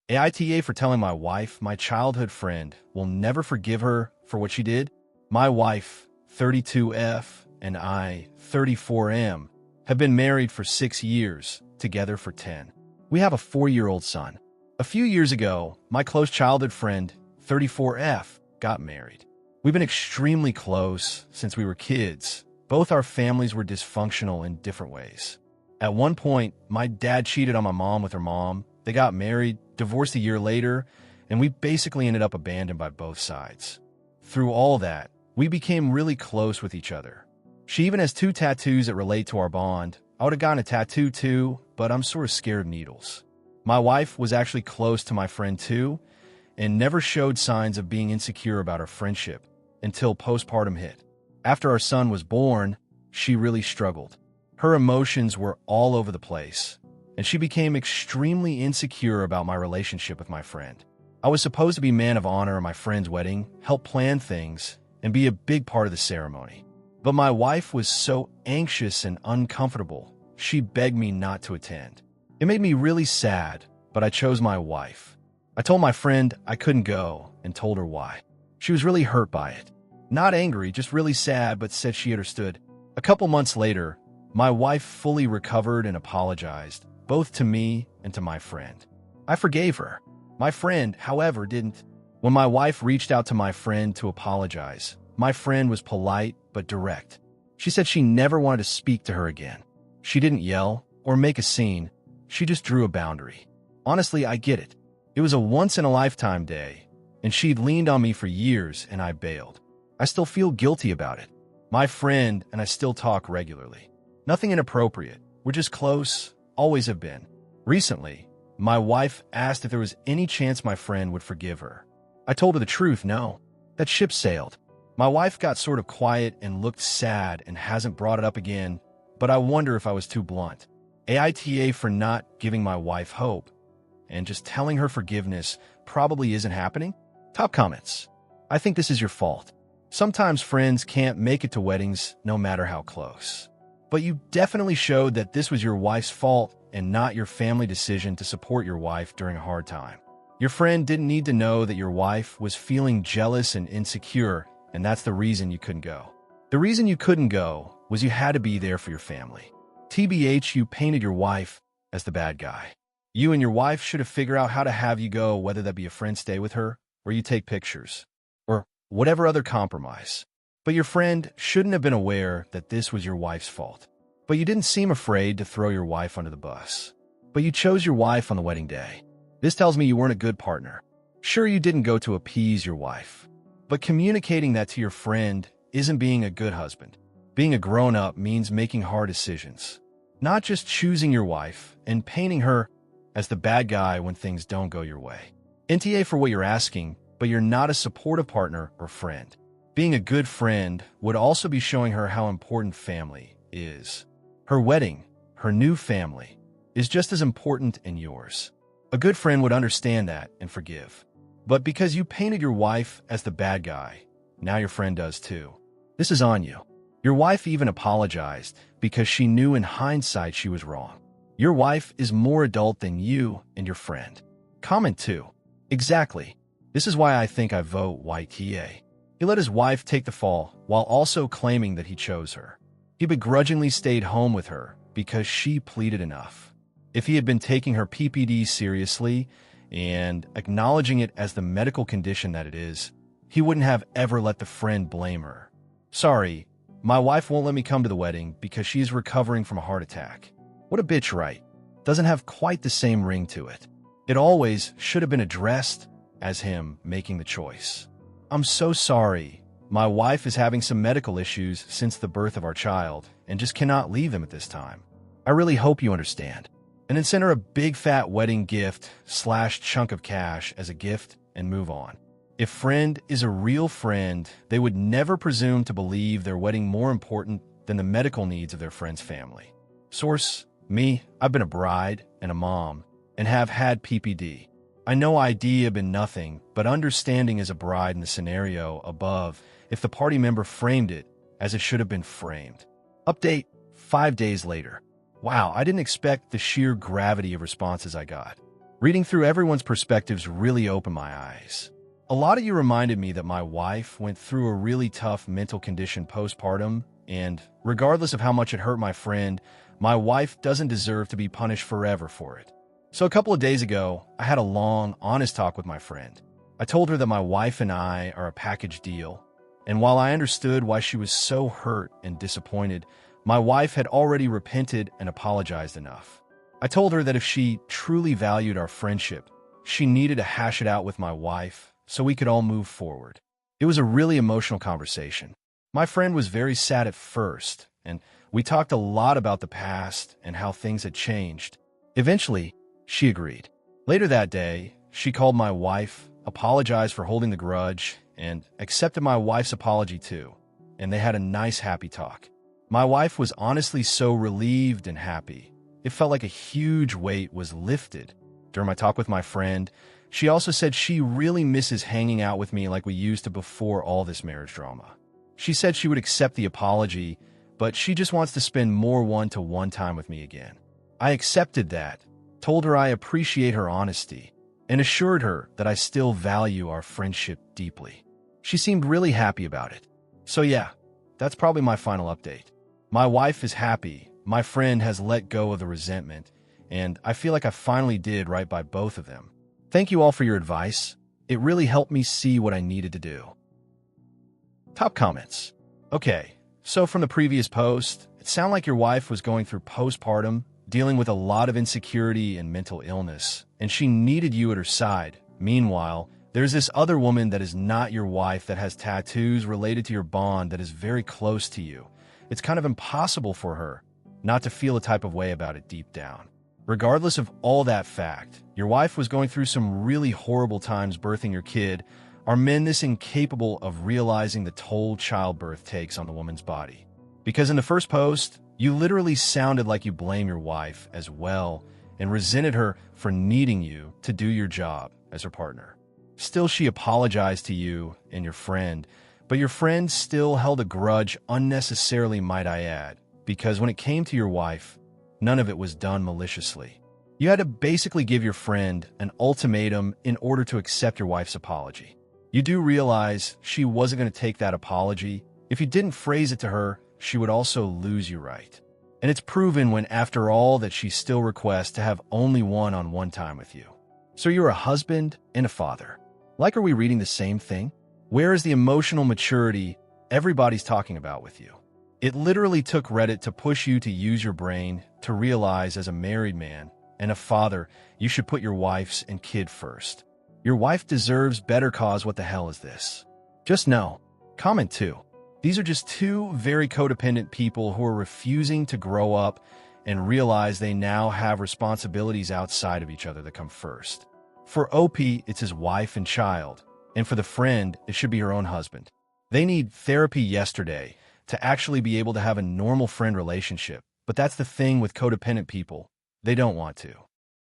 AITA for telling my wife, my childhood friend, will never forgive her for what she did. My wife, 32F, and I, 34M, have been married for 6 years, together for 10. We have a 4-year-old son. A few years ago, my close childhood friend, 34F, got married. We've been extremely close since we were kids. Both our families were dysfunctional in different ways. At one point, my dad cheated on my mom with her mom. They got married, divorced a year later, and we basically ended up abandoned by both sides. Through all that, we became really close with each other. She even has 2 tattoos that relate to our bond. I would have gotten a tattoo too, but I'm sort of scared of needles. My wife was actually close to my friend too, and never showed signs of being insecure about our friendship until postpartum hit. After our son was born, she really struggled. Her emotions were all over the place, and she became extremely insecure about my relationship with my friend. I was supposed to be man of honor at my friend's wedding, help plan things, and be a big part of the ceremony. But my wife was so anxious and uncomfortable, she begged me not to attend. It made me really sad, but I chose my wife. I told my friend I couldn't go and told her why. She was really hurt by it. Not angry, just really sad, but said she understood. A couple months later, my wife fully recovered and apologized, both to me and to my friend. I forgave her. My friend, however, didn't. When my wife reached out to my friend to apologize, my friend was polite but direct. She said she never wanted to speak to her again. She didn't yell or make a scene. She just drew a boundary. Honestly, I get it. It was a once-in-a-lifetime day, and she'd leaned on me for years, and I bailed. I still feel guilty about it. My friend and I still talk regularly. Nothing inappropriate. We're just close, always have been. Recently, my wife asked if there was any chance my friend would forgive her. I told her the truth, no. That ship sailed. My wife got sort of quiet and looked sad and hasn't brought it up again, but I wonder if I was too blunt. AITA for not giving my wife hope and just telling her forgiveness probably isn't happening. Top comments. I think this is your fault. Sometimes friends can't make it to weddings no matter how close. But you definitely showed that this was your wife's fault and not your family decision to support your wife during a hard time. Your friend didn't need to know that your wife was feeling jealous and insecure, and that's the reason you couldn't go. The reason you couldn't go was you had to be there for your family. TBH, you painted your wife as the bad guy. You and your wife should have figured out how to have you go, whether that be a friend stay with her, or you take pictures, or whatever other compromise. But your friend shouldn't have been aware that this was your wife's fault. But you didn't seem afraid to throw your wife under the bus. But you chose your wife on the wedding day. This tells me you weren't a good partner. Sure, you didn't go to appease your wife. But communicating that to your friend isn't being a good husband. Being a grown-up means making hard decisions. Not just choosing your wife and painting her as the bad guy when things don't go your way. NTA for what you're asking, but you're not a supportive partner or friend. Being a good friend would also be showing her how important family is. Her wedding, her new family, is just as important in yours. A good friend would understand that and forgive. But because you painted your wife as the bad guy, now your friend does too. This is on you. Your wife even apologized because she knew in hindsight she was wrong. Your wife is more adult than you and your friend. Comment 2. Exactly. This is why I think I vote YTA. He let his wife take the fall while also claiming that he chose her. He begrudgingly stayed home with her because she pleaded enough. If he had been taking her PPD seriously and acknowledging it as the medical condition that it is, he wouldn't have ever let the friend blame her. Sorry, my wife won't let me come to the wedding because she's recovering from a heart attack. What a bitch, right? Doesn't have quite the same ring to it. It always should have been addressed as him making the choice. I'm so sorry. My wife is having some medical issues since the birth of our child and just cannot leave them at this time. I really hope you understand. And then send her a big fat wedding gift / chunk of cash as a gift and move on. If friend is a real friend, they would never presume to believe their wedding more important than the medical needs of their friend's family. Source, me, I've been a bride and a mom and have had PPD. I know idea been nothing but understanding as a bride in the scenario above if the party member framed it as it should have been framed. Update 5 days later. Wow, I didn't expect the sheer gravity of responses I got. Reading through everyone's perspectives really opened my eyes. A lot of you reminded me that my wife went through a really tough mental condition postpartum, and regardless of how much it hurt my friend, my wife doesn't deserve to be punished forever for it. So a couple of days ago, I had a long, honest talk with my friend. I told her that my wife and I are a package deal, and while I understood why she was so hurt and disappointed, my wife had already repented and apologized enough. I told her that if she truly valued our friendship, she needed to hash it out with my wife so we could all move forward. It was a really emotional conversation. My friend was very sad at first, and we talked a lot about the past and how things had changed. Eventually, she agreed. Later that day, she called my wife, apologized for holding the grudge, and accepted my wife's apology too, and they had a nice, happy talk. My wife was honestly so relieved and happy. It felt like a huge weight was lifted. During my talk with my friend, she also said she really misses hanging out with me like we used to before all this marriage drama. She said she would accept the apology, but she just wants to spend more one-to-one time with me again. I accepted that, told her I appreciate her honesty, and assured her that I still value our friendship deeply. She seemed really happy about it. So yeah, that's probably my final update. My wife is happy, my friend has let go of the resentment, and I feel like I finally did right by both of them. Thank you all for your advice. It really helped me see what I needed to do. Top comments. Okay, so from the previous post, it sounded like your wife was going through postpartum, dealing with a lot of insecurity and mental illness, and she needed you at her side. Meanwhile, there's this other woman that is not your wife that has tattoos related to your bond that is very close to you. It's kind of impossible for her not to feel a type of way about it deep down. Regardless of all that fact, your wife was going through some really horrible times birthing your kid. Are men this incapable of realizing the toll childbirth takes on the woman's body? Because in the first post, you literally sounded like you blame your wife as well and resented her for needing you to do your job as her partner. Still, she apologized to you and your friend, but your friend still held a grudge unnecessarily, might I add, because when it came to your wife, none of it was done maliciously. You had to basically give your friend an ultimatum in order to accept your wife's apology. You do realize she wasn't going to take that apology. If you didn't phrase it to her, she would also lose you right. And it's proven when, after all, that she still requests to have only one-on-one time with you. So you're a husband and a father. Like, are we reading the same thing? Where is the emotional maturity everybody's talking about with you? It literally took Reddit to push you to use your brain to realize, as a married man and a father, you should put your wife's and kid first. Your wife deserves better, cause what the hell is this? Just know. Comment too. These are just two very codependent people who are refusing to grow up and realize they now have responsibilities outside of each other that come first. For OP, it's his wife and child, and for the friend, it should be her own husband. They need therapy yesterday to actually be able to have a normal friend relationship, but that's the thing with codependent people. They don't want to.